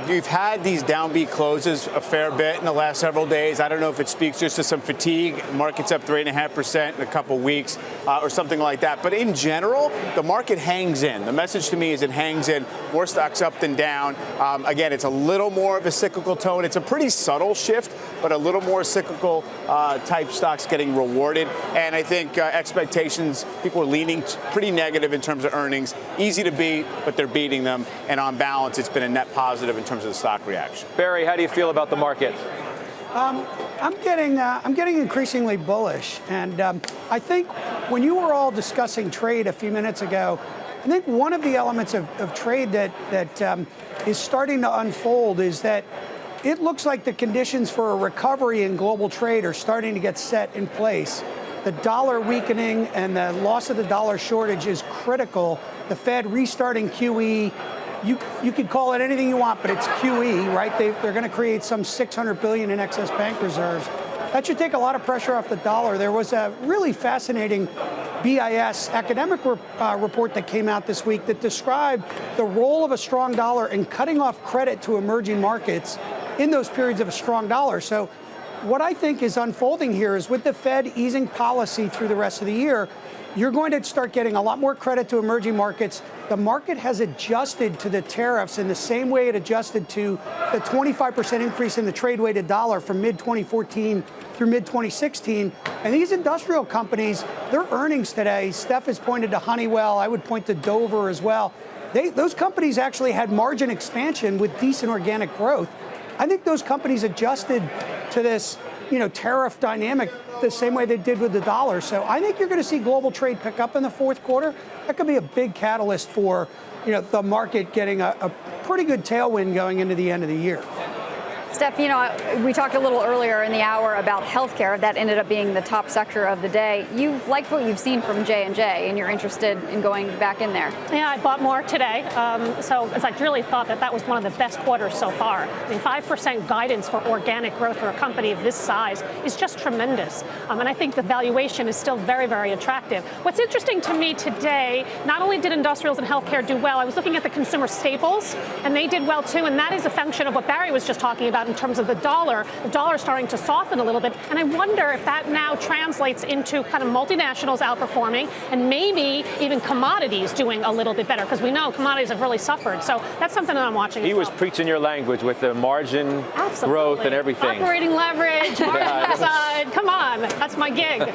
You've had these downbeat closes a fair bit in the last several days. I don't know if it speaks just to some fatigue. Market's up 3.5% in a couple weeks or something like that. But in general, the market hangs in. The message to me is it hangs in. More stocks up than down. Again, it's a little more of a cyclical tone. It's a pretty subtle shift, but a little more cyclical type stocks getting rewarded. And I think expectations, people are leaning pretty negative in terms of earnings. Easy to beat, but they're beating them. And on balance, it's been a net positive in terms of the stock reaction. Barry, how do you feel about the market? I'm getting increasingly bullish. And I think when you were all discussing trade a few minutes ago, I think one of the elements of trade that is starting to unfold is that it looks like the conditions for a recovery in global trade are starting to get set in place. The dollar weakening and the loss of the dollar shortage is critical. The Fed restarting QE, you could call it anything you want, but it's QE, right? They're going to create some $600 billion in excess bank reserves. That should take a lot of pressure off the dollar. There was a really fascinating BIS academic report that came out this week that described the role of a strong dollar in cutting off credit to emerging markets in those periods of a strong dollar. So what I think is unfolding here is with the Fed easing policy through the rest of the year, you're going to start getting a lot more credit to emerging markets. The market has adjusted to the tariffs in the same way it adjusted to the 25% increase in the trade-weighted dollar from mid-2014 through mid-2016. And these industrial companies, their earnings today, Steph has pointed to Honeywell, I would point to Dover as well. Those companies actually had margin expansion with decent organic growth. I think those companies adjusted to this, tariff dynamic the same way they did with the dollar. So I think you're going to see global trade pick up in the fourth quarter. That could be a big catalyst for, the market getting a pretty good tailwind going into the end of the year. Steph, we talked a little earlier in the hour about healthcare. That ended up being the top sector of the day. You liked what you've seen from J&J, and you're interested in going back in there. Yeah, I bought more today. So I really thought that was one of the best quarters so far. 5% guidance for organic growth for a company of this size is just tremendous. And I think the valuation is still very, very attractive. What's interesting to me today, not only did industrials and healthcare do well, I was looking at the consumer staples, and they did well too. And that is a function of what Barry was just talking about in terms of the dollar starting to soften a little bit. And I wonder if that now translates into kind of multinationals outperforming and maybe even commodities doing a little bit better, because we know commodities have really suffered. So that's something that I'm watching. He was preaching your language with the margin growth and everything. Operating leverage, margin upside. Come on, that's my gig.